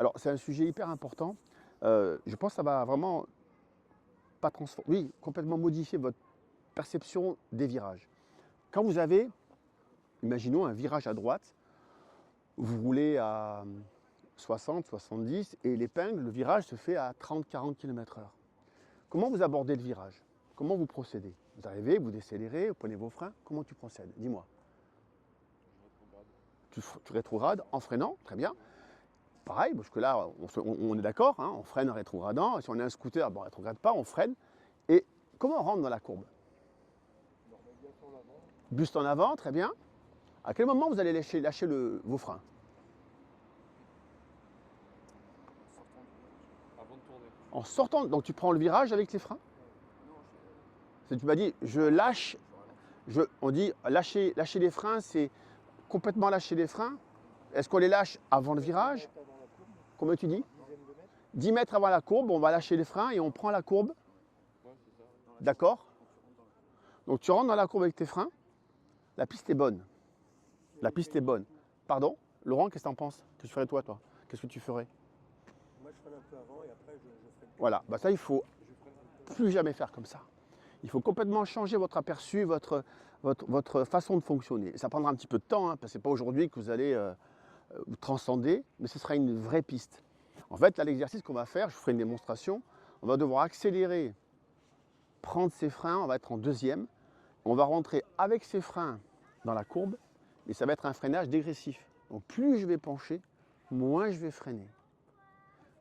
Alors, c'est un sujet hyper important. Je pense que ça va vraiment pas transformer, oui, complètement modifier votre perception des virages. Quand vous avez, imaginons un virage à droite, vous roulez à 60, 70 et l'épingle, le virage se fait à 30, 40 km/h. Comment vous abordez le virage? Comment vous procédez? Vous arrivez, vous décélérez, vous prenez vos freins. Comment tu procèdes? Dis-moi. Tu rétrogrades en freinant, très bien. Pareil, parce que là, on est d'accord, hein, on freine en rétrogradant. Si on a un scooter, bon, on ne rétrograde pas, on freine. Et comment on rentre dans la courbe? Buste en avant, très bien. À quel moment vous allez lâcher vos freins? Avant de tourner. En sortant, donc tu prends le virage avec les freins? Tu m'as dit, je lâche, on dit lâcher les freins, c'est complètement lâcher les freins. Est-ce qu'on les lâche avant le virage? Combien tu dis? 10 mètres avant la courbe, on va lâcher les freins et on prend la courbe. Ouais, c'est ça. D'accord? Donc tu rentres dans la courbe avec tes freins. La piste est bonne. La piste est bonne. Pardon? Laurent, qu'est-ce que tu en penses? Qu'est-ce que tu ferais toi? Qu'est-ce que tu ferais? Moi, je freine un peu avant et après, je freine. Voilà, bah ça, il faut plus jamais faire comme ça. Il faut complètement changer votre aperçu, votre façon de fonctionner. Ça prendra un petit peu de temps, hein, parce que ce n'est pas aujourd'hui que vous allez vous transcender, mais ce sera une vraie piste. En fait, là, l'exercice qu'on va faire, je vous ferai une démonstration, on va devoir accélérer, prendre ses freins, on va être en deuxième, on va rentrer avec ses freins dans la courbe, et ça va être un freinage dégressif. Donc plus je vais pencher, moins je vais freiner.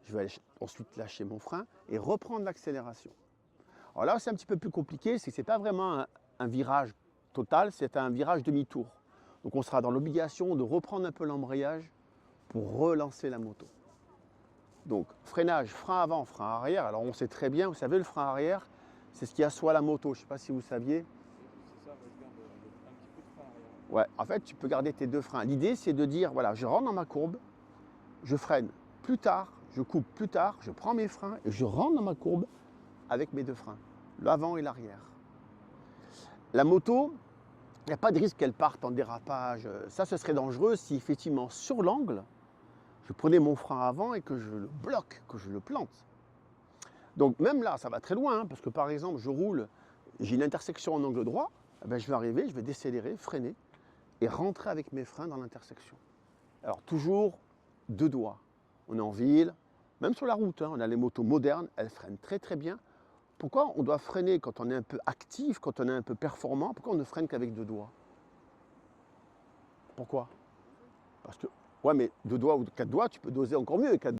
Je vais ensuite lâcher mon frein et reprendre l'accélération. Alors là, c'est un petit peu plus compliqué, c'est que ce n'est pas vraiment un virage total, c'est un virage demi-tour. Donc on sera dans l'obligation de reprendre un peu l'embrayage pour relancer la moto. Donc freinage, frein avant, frein arrière. Alors on sait très bien, vous savez, le frein arrière, c'est ce qui assoit la moto. Je ne sais pas si vous saviez. C'est ça, moi je garde un petit peu de frein arrière. Ouais, en fait, tu peux garder tes deux freins. L'idée, c'est de dire, voilà, je rentre dans ma courbe, je freine plus tard, je coupe plus tard, je prends mes freins et je rentre dans ma courbe avec mes deux freins, l'avant et l'arrière. La moto, il n'y a pas de risque qu'elle parte en dérapage. Ça, ce serait dangereux si effectivement, sur l'angle, je prenais mon frein avant et que je le bloque, que je le plante. Donc même là, ça va très loin, hein, parce que par exemple, je roule, j'ai une intersection en angle droit, eh bien, je vais arriver, je vais décélérer, freiner et rentrer avec mes freins dans l'intersection. Alors toujours deux doigts. On est en ville, même sur la route, hein, on a les motos modernes, elles freinent très très bien. Pourquoi on doit freiner quand on est un peu actif, quand on est un peu performant? Pourquoi on ne freine qu'avec deux doigts? Pourquoi? Parce que, ouais, mais deux doigts ou quatre doigts, tu peux doser encore mieux.